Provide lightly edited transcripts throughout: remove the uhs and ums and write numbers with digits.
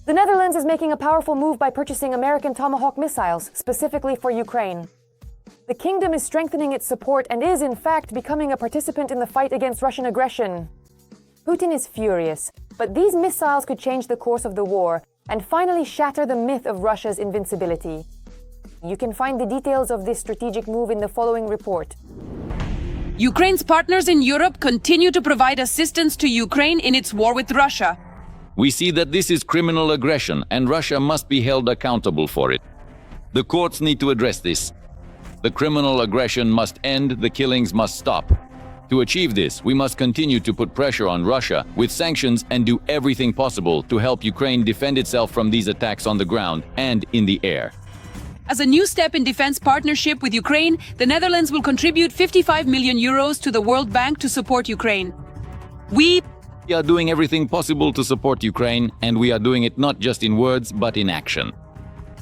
The Netherlands is making a powerful move by purchasing American Tomahawk missiles, specifically for Ukraine. The kingdom is strengthening its support and is, in fact, becoming a participant in the fight against Russian aggression. Putin is furious, but these missiles could change the course of the war and finally shatter the myth of Russia's invincibility. You can find the details of this strategic move in the following report. Ukraine's partners in Europe continue to provide assistance to Ukraine in its war with Russia. We see that this is criminal aggression and Russia must be held accountable for it. The courts need to address this. The criminal aggression must end, the killings must stop. To achieve this, we must continue to put pressure on Russia with sanctions and do everything possible to help Ukraine defend itself from these attacks on the ground and in the air. As a new step in defense partnership with Ukraine, the Netherlands will contribute 55 million euros to the World Bank to support Ukraine. We are doing everything possible to support Ukraine, and we are doing it not just in words, but in action.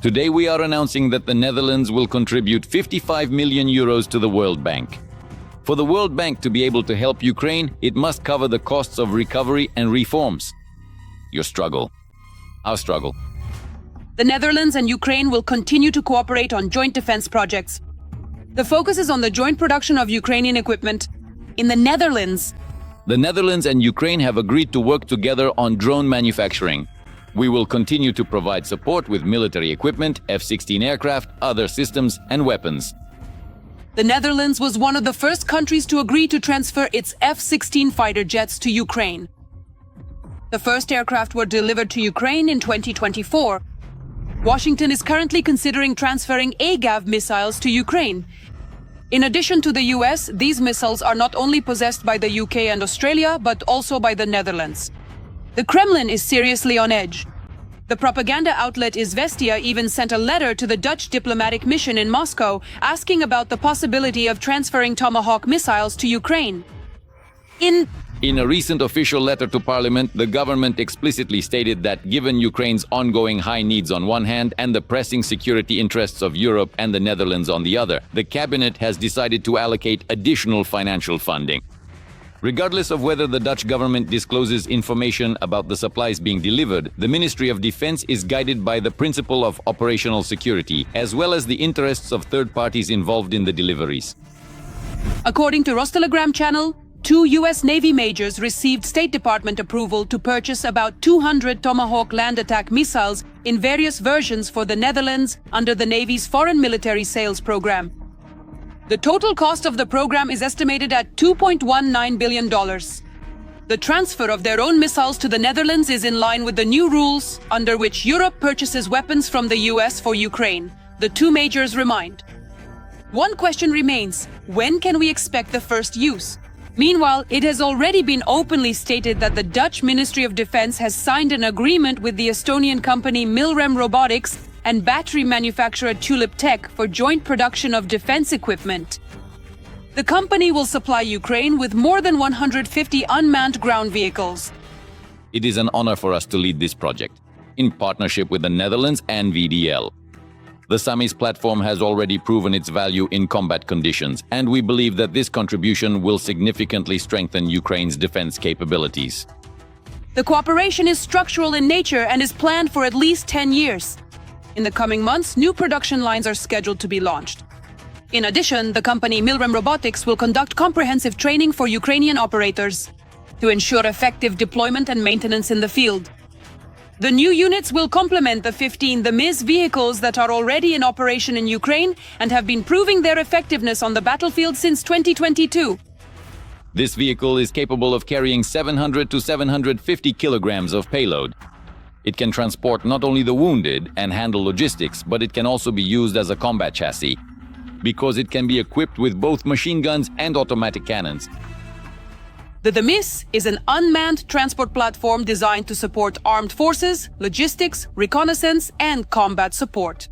Today we are announcing that the Netherlands will contribute 55 million euros to the World Bank. For the World Bank to be able to help Ukraine, it must cover the costs of recovery and reforms. Your struggle. Our struggle. The Netherlands and Ukraine will continue to cooperate on joint defense projects. The focus is on the joint production of Ukrainian equipment. In the Netherlands, the Netherlands and Ukraine have agreed to work together on drone manufacturing. We will continue to provide support with military equipment, F-16 aircraft, other systems, and weapons. The Netherlands was one of the first countries to agree to transfer its F-16 fighter jets to Ukraine. The first aircraft were delivered to Ukraine in 2024. Washington is currently considering transferring AGAV missiles to Ukraine. In addition to the US, these missiles are not only possessed by the UK and Australia, but also by the Netherlands. The Kremlin is seriously on edge. The propaganda outlet Izvestia even sent a letter to the Dutch diplomatic mission in Moscow asking about the possibility of transferring Tomahawk missiles to Ukraine. In a recent official letter to Parliament, the government explicitly stated that given Ukraine's ongoing high needs on one hand and the pressing security interests of Europe and the Netherlands on the other, the cabinet has decided to allocate additional financial funding. Regardless of whether the Dutch government discloses information about the supplies being delivered, the Ministry of Defense is guided by the principle of operational security, as well as the interests of third parties involved in the deliveries. According to Rostelegram channel, 2 US Navy majors received State Department approval to purchase about 200 Tomahawk land attack missiles in various versions for the Netherlands under the Navy's Foreign Military Sales Program. The total cost of the program is estimated at $2.19 billion. The transfer of their own missiles to the Netherlands is in line with the new rules under which Europe purchases weapons from the US for Ukraine, the two majors remind. One question remains: when can we expect the first use? Meanwhile, it has already been openly stated that the Dutch Ministry of Defense has signed an agreement with the Estonian company Milrem Robotics and battery manufacturer Tulip Tech for joint production of defense equipment. The company will supply Ukraine with more than 150 unmanned ground vehicles. It is an honor for us to lead this project, in partnership with the Netherlands and VDL. The SAMIS platform has already proven its value in combat conditions, and we believe that this contribution will significantly strengthen Ukraine's defense capabilities. The cooperation is structural in nature and is planned for at least 10 years. In the coming months, new production lines are scheduled to be launched. In addition, the company Milrem Robotics will conduct comprehensive training for Ukrainian operators to ensure effective deployment and maintenance in the field. The new units will complement the 15 MIS vehicles that are already in operation in Ukraine and have been proving their effectiveness on the battlefield since 2022. This vehicle is capable of carrying 700 to 750 kilograms of payload. It can transport not only the wounded and handle logistics, but it can also be used as a combat chassis, because it can be equipped with both machine guns and automatic cannons. The MIS is an unmanned transport platform designed to support armed forces, logistics, reconnaissance, and combat support.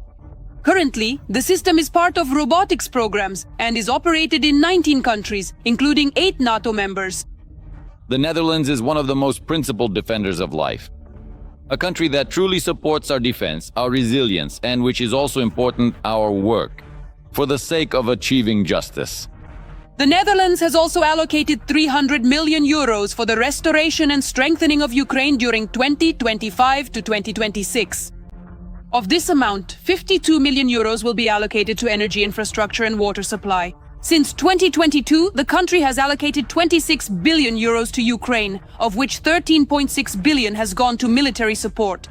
Currently, the system is part of robotics programs and is operated in 19 countries, including 8 NATO members. The Netherlands is one of the most principled defenders of life. A country that truly supports our defense, our resilience, and which is also important, our work, for the sake of achieving justice. The Netherlands has also allocated 300 million euros for the restoration and strengthening of Ukraine during 2025 to 2026. Of this amount, 52 million euros will be allocated to energy infrastructure and water supply. Since 2022, the country has allocated 26 billion euros to Ukraine, of which 13.6 billion has gone to military support.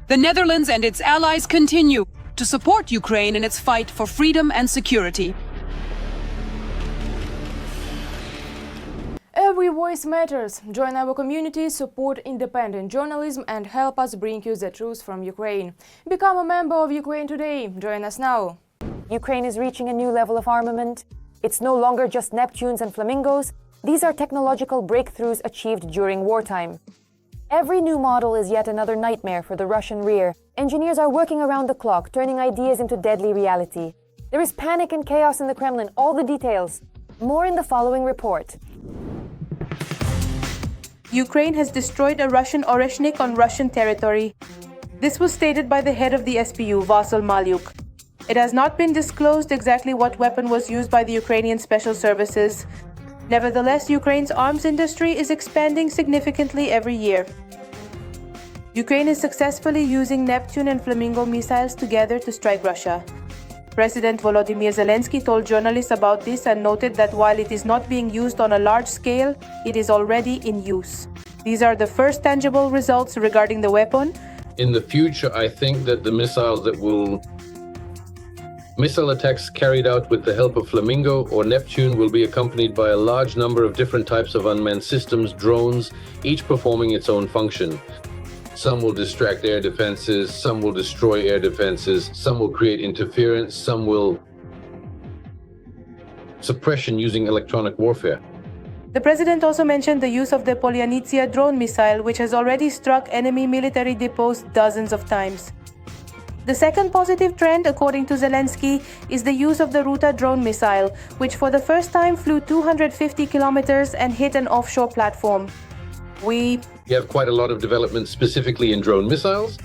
The Netherlands and its allies continue to support Ukraine in its fight for freedom and security. Every voice matters. Join our community, support independent journalism and help us bring you the truth from Ukraine. Become a member of Ukraine today. Join us now. Ukraine is reaching a new level of armament. It's no longer just Neptunes and Flamingos. These are technological breakthroughs achieved during wartime. Every new model is yet another nightmare for the Russian rear. Engineers are working around the clock, turning ideas into deadly reality. There is panic and chaos in the Kremlin. All the details. More in the following report. Ukraine has destroyed a Russian Oreshnik on Russian territory. This was stated by the head of the SBU, Vasyl Malyuk. It has not been disclosed exactly what weapon was used by the Ukrainian special services. Nevertheless, Ukraine's arms industry is expanding significantly every year. Ukraine is successfully using Neptune and Flamingo missiles together to strike Russia. President Volodymyr Zelensky told journalists about this and noted that while it is not being used on a large scale, it is already in use. These are the first tangible results regarding the weapon. In the future, I think that the missile attacks carried out with the help of Flamingo or Neptune will be accompanied by a large number of different types of unmanned systems, drones, each performing its own function. Some will distract air defenses, some will destroy air defenses, some will create interference, some will suppression using electronic warfare. The president also mentioned the use of the Polyanitsia drone missile, which has already struck enemy military depots dozens of times. The second positive trend, according to Zelensky, is the use of the Ruta drone missile, which for the first time flew 250 kilometers and hit an offshore platform. We have quite a lot of development specifically in drone missiles,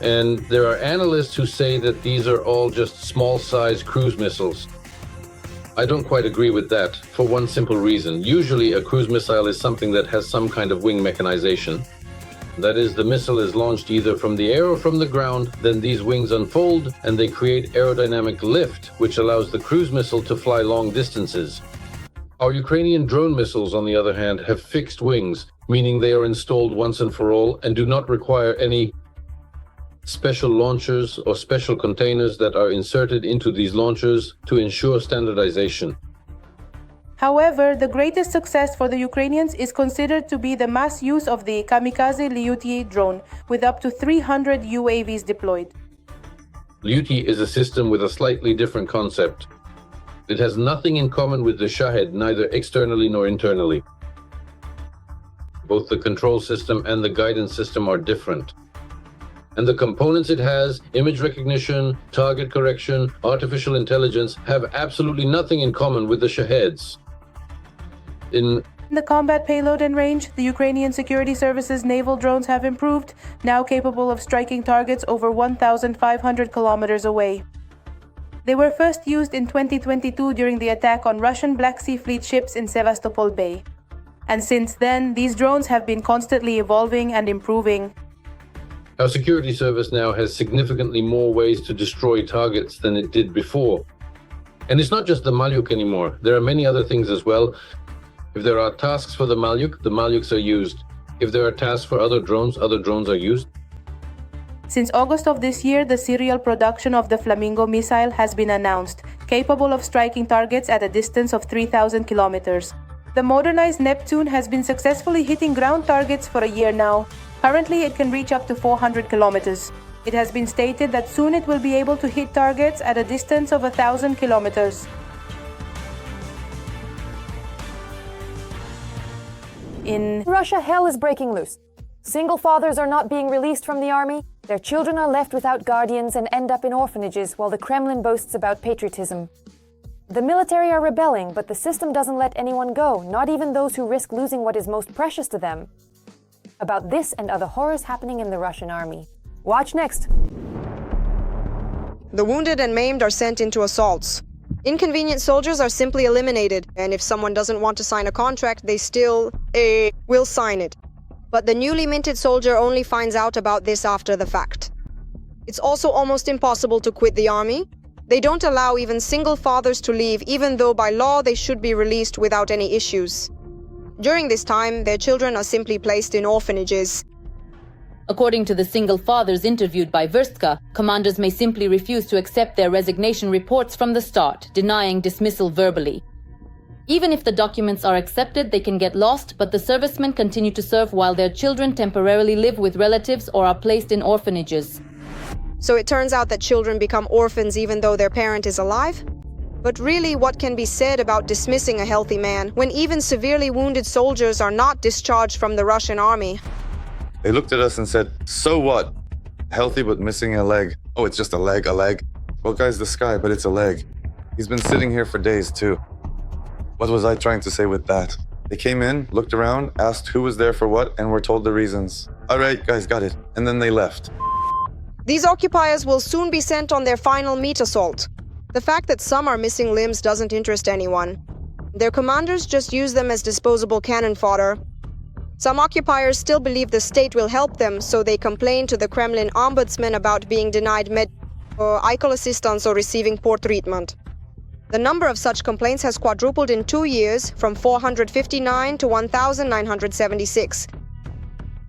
and there are analysts who say that these are all just small-sized cruise missiles. I don't quite agree with that, for one simple reason. Usually a cruise missile is something that has some kind of wing mechanization. That is, the missile is launched either from the air or from the ground, then these wings unfold and they create aerodynamic lift, which allows the cruise missile to fly long distances. Our Ukrainian drone missiles, on the other hand, have fixed wings, meaning they are installed once and for all and do not require any special launchers or special containers that are inserted into these launchers to ensure standardization. However, the greatest success for the Ukrainians is considered to be the mass use of the Kamikaze Lyuty drone, with up to 300 UAVs deployed. Lyuty is a system with a slightly different concept. It has nothing in common with the Shahed, neither externally nor internally. Both the control system and the guidance system are different. And the components it has, image recognition, target correction, artificial intelligence, have absolutely nothing in common with the Shaheds. In the combat payload and range, the Ukrainian Security Services naval drones have improved, now capable of striking targets over 1,500 kilometers away. They were first used in 2022 during the attack on Russian Black Sea Fleet ships in Sevastopol Bay. And since then, these drones have been constantly evolving and improving. Our security service now has significantly more ways to destroy targets than it did before. And it's not just the Malyuk anymore. There are many other things as well. If there are tasks for the Malyuks are used. If there are tasks for other drones are used. Since August of this year, the serial production of the Flamingo missile has been announced, capable of striking targets at a distance of 3,000 kilometers. The modernized Neptune has been successfully hitting ground targets for a year now. Currently, it can reach up to 400 kilometers. It has been stated that soon it will be able to hit targets at a distance of 1,000 kilometers. In Russia, hell is breaking loose. Single fathers are not being released from the army. Their children are left without guardians and end up in orphanages while the Kremlin boasts about patriotism. The military are rebelling, but the system doesn't let anyone go, not even those who risk losing what is most precious to them. About this and other horrors happening in the Russian army. Watch next. The wounded and maimed are sent into assaults. Inconvenient soldiers are simply eliminated, and if someone doesn't want to sign a contract, they still will sign it. But the newly minted soldier only finds out about this after the fact. It's also almost impossible to quit the army. They don't allow even single fathers to leave, even though by law they should be released without any issues. During this time, their children are simply placed in orphanages. According to the single fathers interviewed by Verstka, commanders may simply refuse to accept their resignation reports from the start, denying dismissal verbally. Even if the documents are accepted, they can get lost, but the servicemen continue to serve while their children temporarily live with relatives or are placed in orphanages. So it turns out that children become orphans even though their parent is alive? But really, what can be said about dismissing a healthy man when even severely wounded soldiers are not discharged from the Russian army? They looked at us and said, "So what? Healthy but missing a leg. Oh, it's just a leg, a leg. Well, guy's the sky, but it's a leg. He's been sitting here for days, too." What was I trying to say with that? They came in, looked around, asked who was there for what, and were told the reasons. All right, guys, got it. And then they left. These occupiers will soon be sent on their final meat assault. The fact that some are missing limbs doesn't interest anyone. Their commanders just use them as disposable cannon fodder. Some occupiers still believe the state will help them, so they complain to the Kremlin ombudsman about being denied medical assistance or receiving poor treatment. The number of such complaints has quadrupled in 2 years, from 459 to 1,976.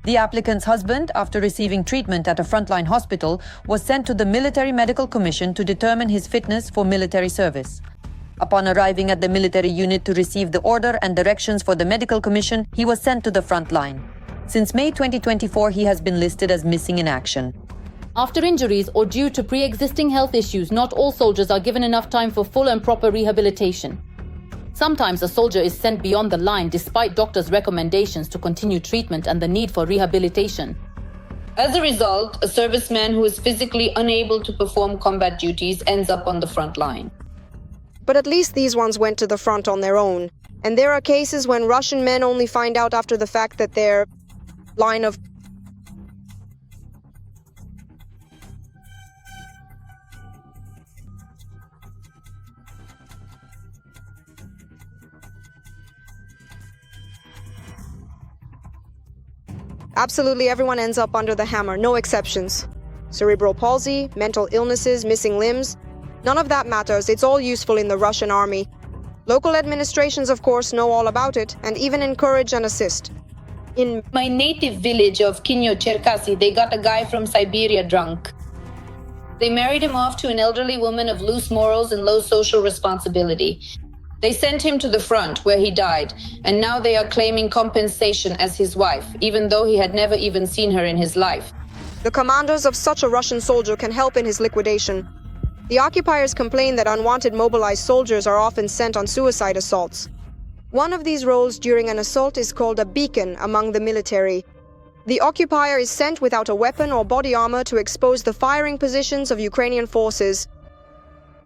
The applicant's husband, after receiving treatment at a frontline hospital, was sent to the Military Medical Commission to determine his fitness for military service. Upon arriving at the military unit to receive the order and directions for the medical commission, he was sent to the front line. Since May 2024, he has been listed as missing in action. After injuries or due to pre-existing health issues, not all soldiers are given enough time for full and proper rehabilitation. Sometimes a soldier is sent beyond the line despite doctors' recommendations to continue treatment and the need for rehabilitation. As a result, a serviceman who is physically unable to perform combat duties ends up on the front line. But at least these ones went to the front on their own. And there are cases when Russian men only find out after the fact that their line of absolutely everyone ends up under the hammer, no exceptions. Cerebral palsy, mental illnesses, missing limbs. None of that matters, it's all useful in the Russian army. Local administrations, of course, know all about it and even encourage and assist. In my native village of Kinyo-Cherkasy, they got a guy from Siberia drunk. They married him off to an elderly woman of loose morals and low social responsibility. They sent him to the front, where he died, and now they are claiming compensation as his wife, even though he had never even seen her in his life. The commanders of such a Russian soldier can help in his liquidation. The occupiers complain that unwanted mobilized soldiers are often sent on suicide assaults. One of these roles during an assault is called a beacon among the military. The occupier is sent without a weapon or body armor to expose the firing positions of Ukrainian forces.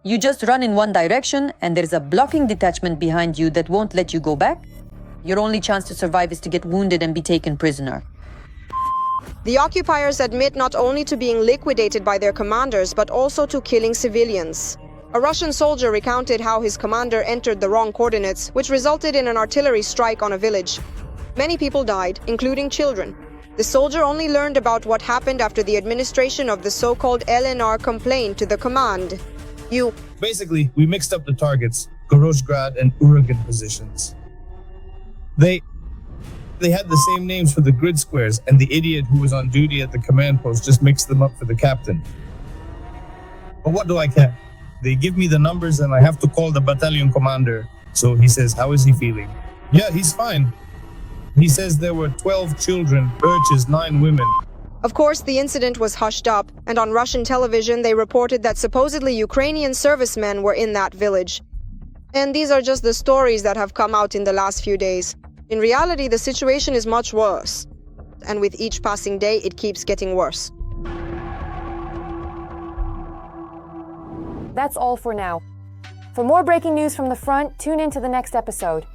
You just run in one direction and there's a blocking detachment behind you that won't let you go back. Your only chance to survive is to get wounded and be taken prisoner. The occupiers admit not only to being liquidated by their commanders, but also to killing civilians. A Russian soldier recounted how his commander entered the wrong coordinates, which resulted in an artillery strike on a village. Many people died, including children. The soldier only learned about what happened after the administration of the so-called LNR complained to the command. Basically, we mixed up the targets, Gorozhgrad and Uragan positions. They had the same names for the grid squares, and the idiot who was on duty at the command post just mixed them up for the captain. But what do I care? They give me the numbers and I have to call the battalion commander. So he says, how is he feeling? Yeah, he's fine. He says there were 12 children, urchins, 9 women. Of course, the incident was hushed up, and on Russian television they reported that supposedly Ukrainian servicemen were in that village. And these are just the stories that have come out in the last few days. In reality, the situation is much worse. And with each passing day, it keeps getting worse. That's all for now. For more breaking news from the front, tune in to the next episode.